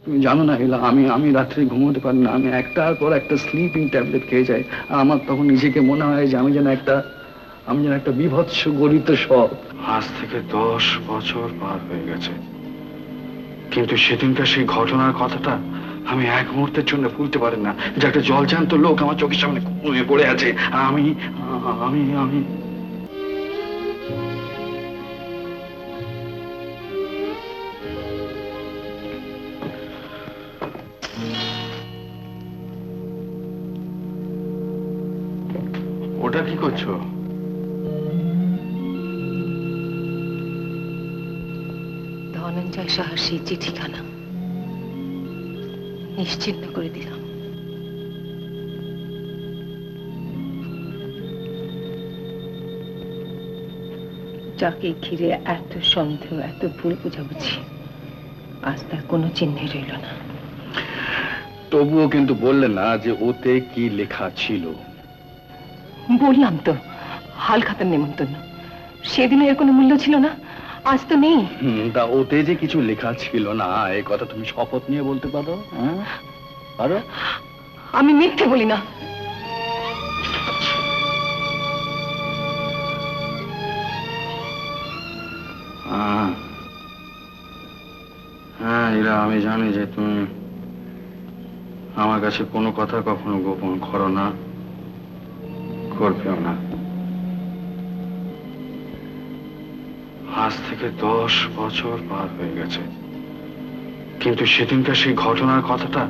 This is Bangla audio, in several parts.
তুমি জানো না হিলা, আমি আমি রাত্রে ঘুমোতে পারি না। আমি একটার পর একটা স্লিপিং ট্যাবলেট খেয়ে যাই। আর আমার তখন নিজেকে মনে হয় যে আমি যেন একটা বিভৎস গলিত সব। আজ থেকে 10 বছর পার হয়ে গেছে, কিন্তু সেদিনকার সেই ঘটনার কথাটা আমি এক মুহূর্তের জন্য ভুলতে পারি না। যে একটা জলজান্ত লোক আমার চোখের সামনে ঘুমিয়ে পড়ে আছে, আর আমি আমি আমি ওটা কি করছো? ধনঞ্জয় সাহার সেই চিঠিখানা নিশ্চিহ্ন করে দিলাম। যাকে ঘিরে এত সন্দেহ, এত ভুল বোঝাবুঝি, আজ তার কোনো চিহ্নই রইল না। তবুও কিন্তু বললে না যে ওতে কি লেখা ছিল। বললাম তো, হালখাতার নেমন্তন্ন। সেদিনে এর কোনো মূল্য ছিল না, আজ তো নেই। তা ওতে যে কিছু লেখা ছিল না, এই কথা তুমি শপথ নিয়ে বলতে পারো? হ্যাঁ, পারো? আমি মিথ্যে বলি না। হ্যাঁ ইরা, আমি জানি যে তুমি আমার কাছে কোনো কথা কখনো গোপন করো না, করবেও না। আজ থেকে 10 বছর পার হয়ে গেছে, কিন্তু সেদিনকার সেই ঘটনার কথাটা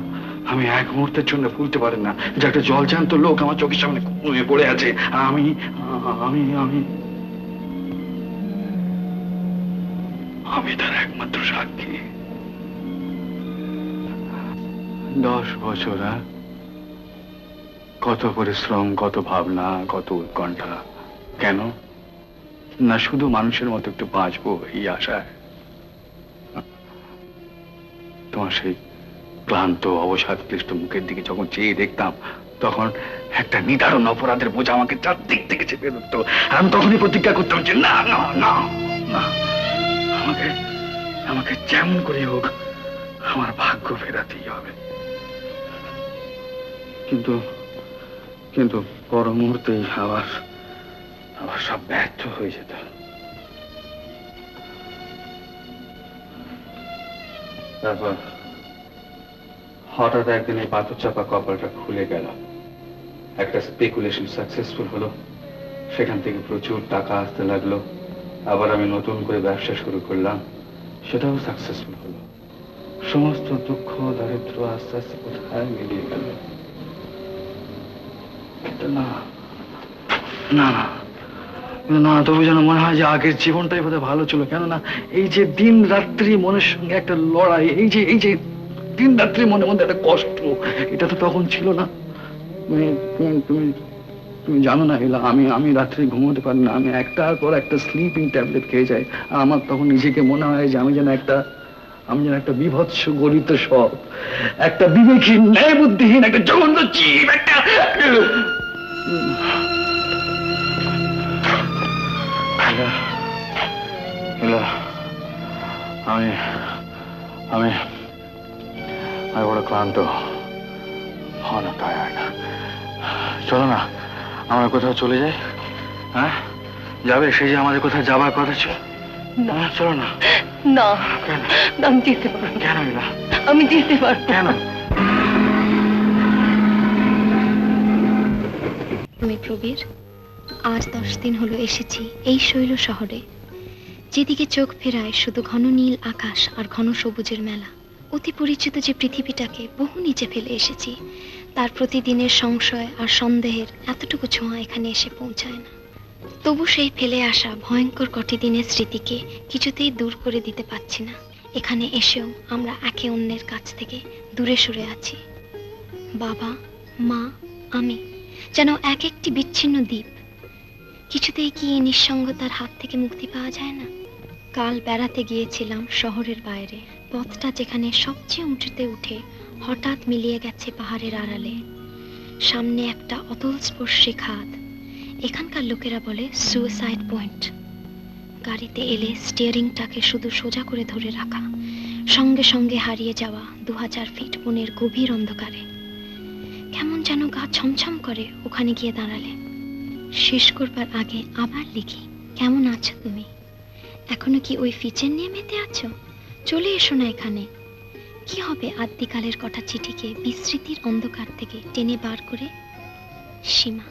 আমি এক মুহূর্তের জন্য ভুলতে পারি না। যে একটা জলজান্ত লোক আমার চোখের সামনে ঘুমিয়ে পড়ে আছে, আর আমি আমি আমি আমি তার একমাত্র সাক্ষী। 10 বছর, কত পরিশ্রম, কত ভাবনা, কত উৎকণ্ঠা। কেন না শুধু মানুষের মতো একটু বাঁচবো এই আশায়? তোমার সেই ক্লান্ত অবসাদ ক্লিষ্ট মুখের দিকে যখন চেয়ে দেখতাম, তখন একটা নিদারুণ অপরাধের বোঝা আমাকে চারদিক থেকে চেপে ধরতো। আর আমি তখনই প্রতিজ্ঞা করতাম যে না না না না, আমাকে আমাকে যেমন করে হোক আমার ভাগ্য ফেরাতেই হবে। কিন্তু কিন্তু পর মুহূর্তেই আবার আবার সব ব্যর্থ হয়ে যেত। তারপর হঠাৎ একদিন এই পাথর চাপা কপালটা খুলে গেল। একটা স্পেকুলেশন সাকসেসফুল হলো, সেখান থেকে প্রচুর টাকা আসতে লাগলো। আবার আমি নতুন করে ব্যবসা শুরু করলাম, সেটাও সাকসেসফুল হলো। সমস্ত দুঃখ দারিদ্র আস্তে আস্তে কোথায় মিলিয়ে গেল। না না না না, তবু যেন মনে হয় যে আগের জীবনটাই বোধহয় ভালো ছিল। কেননা এই যে দিন রাত্রি মনের সঙ্গে একটা লড়াই, এই যে দিন রাত্রি মনের মধ্যে একটা কষ্ট, এটা তো তখন ছিল না। তুমি তুমি তুমি তুমি জানো না হিলা, আমি আমি রাত্রে ঘুমোতে পারি না। আমি একটার পর একটা স্লিপিং ট্যাবলেট খেয়ে যাই। আর আমার তখন নিজেকে মনে হয় যে আমি যেন একটা বিভৎস গলিত সব, একটা বিবেকহীন, ন্যায় বুদ্ধিহীন, একটা জঘন্য জীব, একটা আমি আমি আমি বড় ক্লান্ত, অনেক টায়ার্ড। চলো না আমরা কোথাও চলে যাই। হ্যাঁ যাবে? সেই যে আমাদের কোথাও যাবার কথা ছিল। না চলো না। না কেন? আমি যেতে পারবো। কেন ইলা? আমি যেতে পারবো। কেন? আমি প্রবীর, আজ 10 দিন হলো এসেছি এই শৈল শহরে। যেদিকে চোখ ফেরায় শুধু ঘন নীল আকাশ আর ঘন সবুজের মেলা। অতি পরিচিত যে পৃথিবীটাকে বহু নিচে ফেলে এসেছি, তার প্রতিদিনের সংশয় আর সন্দেহের এতটুকু ছোঁয়া এখানে এসে পৌঁছায় না। তবু সেই ফেলে আসা ভয়ঙ্কর কটি দিনের স্মৃতিকে কিছুতেই দূর করে দিতে পারছি না। এখানে এসেও আমরা একে অন্যের কাছ থেকে দূরে সরে আছি। বাবা, মা, আমি যেন এক একটি বিচ্ছিন্ন দ্বীপ। কিছুতেই কি এই নিঃসঙ্গতার হাত থেকে মুক্তি পাওয়া যায় না? কাল বেড়াতে গিয়েছিলাম শহরের বাইরে। পথটা যেখানে সবচেয়ে উঁচুতে উঠে হঠাৎ মিলিয়ে গেছে পাহাড়ের আড়ালে। সামনে একটা অতল স্পর্শী খাদ। এখানকার লোকেরা বলে সুইসাইড পয়েন্ট। গাড়িতে এলে স্টিয়ারিংটাকে শুধু সোজা করে ধরে রাখা, সঙ্গে সঙ্গে হারিয়ে যাওয়া 2000 ফিট বনের গভীর অন্ধকারে। কেমন যেন গা ছমছম করে ওখানে গিয়ে দাঁড়ালে। শেষ করবার আগে আবার লিখি, কেমন আছো তুমি? এখনো কি ওই ফিচের নিয়ে মেতে আছো? চলে এসো না এখানে। কি হবে আদ্যিকালের কটা চিঠিকে বিস্মৃতির অন্ধকার থেকে টেনে বার করে? সীমা।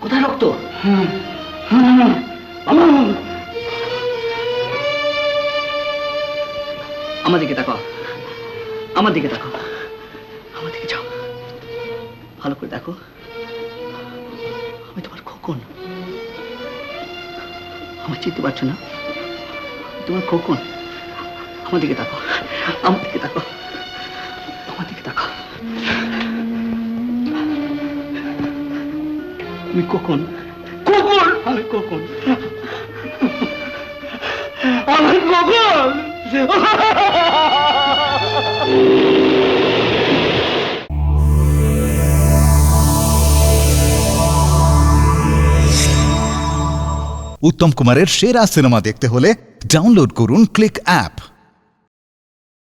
কোথায় রক্ত? আমার দিকে তাকাও, আমার দিকে তাকাও, আমার দিকে যাও, ভালো করে দেখো। আমি তোমার খোকন, আমার চিনতে পারছো না? তোমার খোকন, আমার দিকে তাকাও, আমার দিকে তাকাও, আমার দিকে তাকাও। আমি খোকন, খোকন, আমি খোকন, আমি খোকন। উত্তম কুমারের সেরা সিনেমা দেখতে হলে ডাউনলোড করুন ক্লিক অ্যাপ।